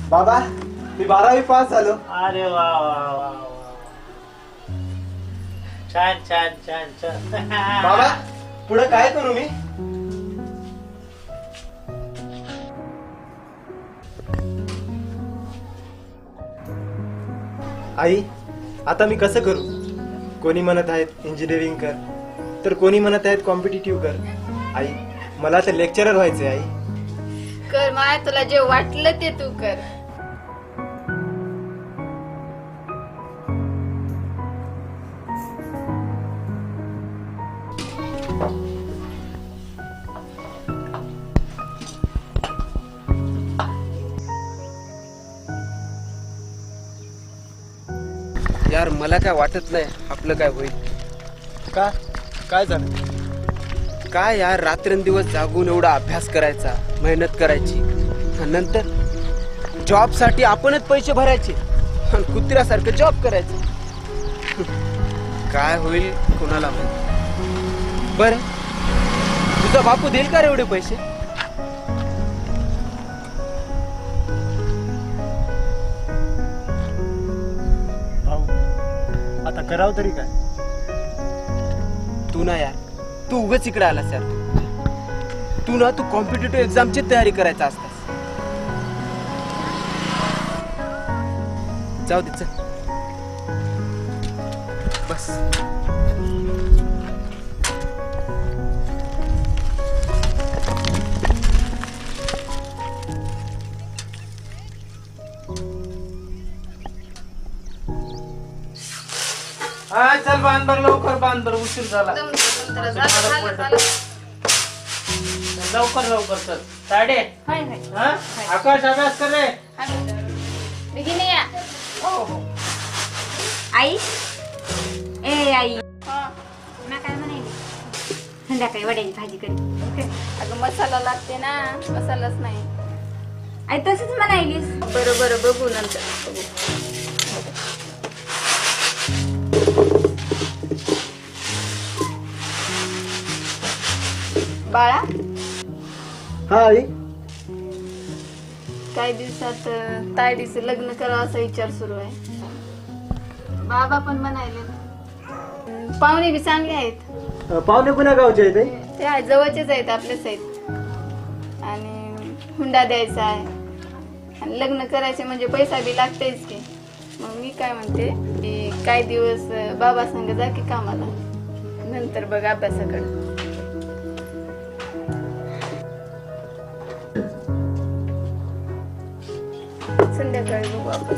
बाबा मी 12वी पास झालो. अरे वा वा वा वा. छान छान छान छान. बाबा पुढे काय करू मी? आई आता मी कसं करू? कोणी म्हणत आहेत इंजिनिअरिंग कर, तर कोणी म्हणत आहेत कॉम्पिटिटिव्ह कर. आई मला तर लेक्चरर व्हायचंय. आई कर माय, तुला जे वाटलं ते तू कर. यार मला काय वाटत नाही आपलं काय होईल. का? काय झालं? काय यार रात्रंदिवस जागून एवढा अभ्यास करायचा, मेहनत करायची, आणि नंतर जॉब साठी आपणच पैसे भरायचे आणि कुत्र्यासारखं जॉब करायचं. काय होईल कोणाला माहित. बर तुझा बापू देईल का रे एवढे पैसे? भाऊ आता करावं तरी काय? तू ना यार, तू उगाच इकडे आलास यार. तू ना कॉम्पिटिटिव्ह एक्झामची तयारी करायचा असतास. जाऊ दे चल बस. हा चल बांध बर, लवकर बांध बर, उशीर झाला. लवकर लवकर चल. साडे हा आकाश अभ्यास कर रे. बिगिनी या. आई ए आई ना काय म्हणायली संध्याकाळी वड्याची भाजी करी. अगं मसाला लागते ना, मसालाच नाही. आई तसंच म्हणायलीस. बरं बरं बघू नंतर बघू. बाळा हा आई. काही दिवसात तायडीचं लग्न करावं असा विचार सुरू आहे. बाबा पण म्हणायले. पाहुणे बी चांगले आहेत. पाहुणे पुण्या गावचे आहेत आई? ते आहे जवळचेच आहेत, आपलेच आहेत. आणि हुंडा द्यायचा आहे आणि लग्न करायचे म्हणजे पैसा बी लागतेच की. मग मी काय म्हणते की काही दिवस बाबा संग जा की कामाला, नंतर बघ अभ्यासाकडे. संध्याकाळी बघू आपण.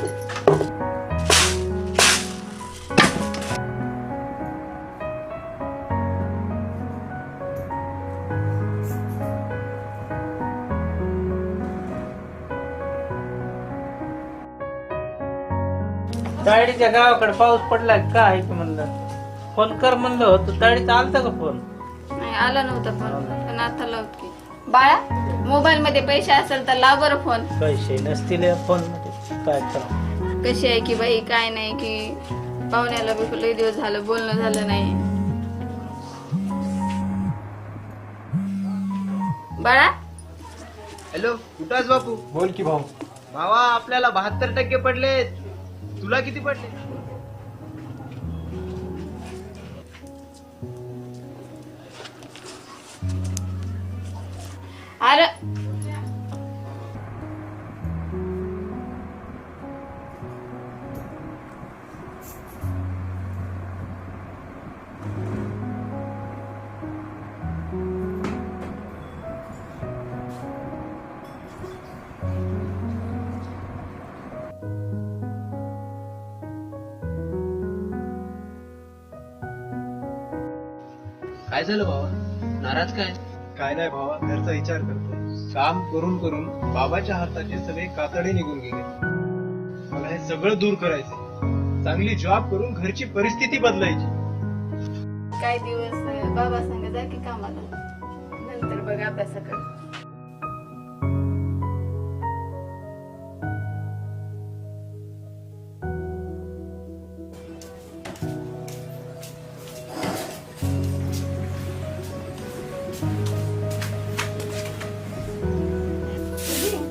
ताडीच्या गावाकडे पाऊस पडलाय का आहे की म्हणलं. फोन कर म्हणलं होतं. ताडीचा आलता का फोन? नाही आला नव्हता फोन, पण आता लावत की. बाळा मोबाईल मध्ये पैसे असेल तर लाव बरं फोन. पैसे नसतील फोन मध्ये काय करा. कशी आहे की बाई, काय नाही की पाहुण्याला बी लई दिवस झालं बोलणं झालं नाही. बाळा हॅलो कुठास बापू? बोल की भाऊ. भावा आपल्याला 72% पडले. तुला किती पडले? अरे काय झालं भावा, नाराज काय? काय नाही भावा, घरचा विचार करतो. काम करून करून बाबाच्या हाताचे सगळे कातडे निघून गेले. मला हे सगळं दूर करायचं. चांगली जॉब करून घरची परिस्थिती बदलायची. काही दिवस बाबा संग जा की कामाला, नंतर बघ अभ्यासाकडे.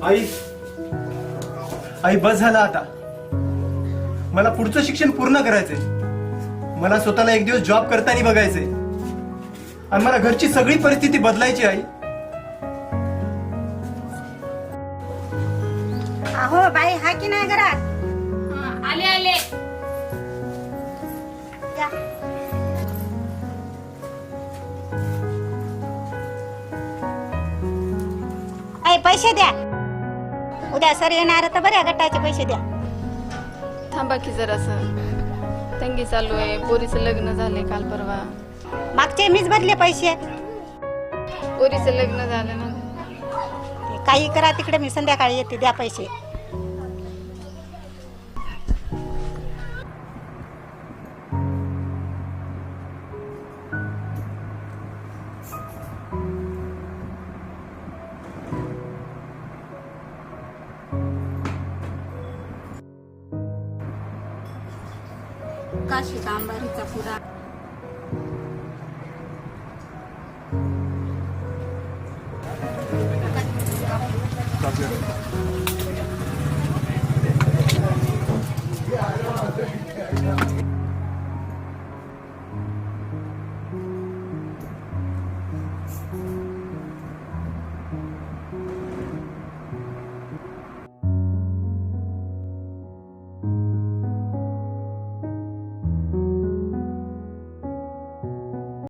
आई आई बस झालं आता. मला पुढचं शिक्षण पूर्ण करायचंय. मला स्वतःला एक दिवस जॉब करताना बघायचंय. आणि मला घरची सगळी परिस्थिती बदलायची आई. अहो बाई हा की नाही घरात? आले आले. या. ऐ पैसे द्या. उद्या सर येणार तर बऱ्या गटाचे पैसे द्या. थांबा की जरासं. तंगी चालू आहे. पोरीचं लग्न झालंय काल परवा. मागचे मीच भरले पैसे. पोरीचं लग्न झालं ना. काही करा तिकडे, मी संध्याकाळी येते. द्या पैसे. काशी कांबारीचा पुरा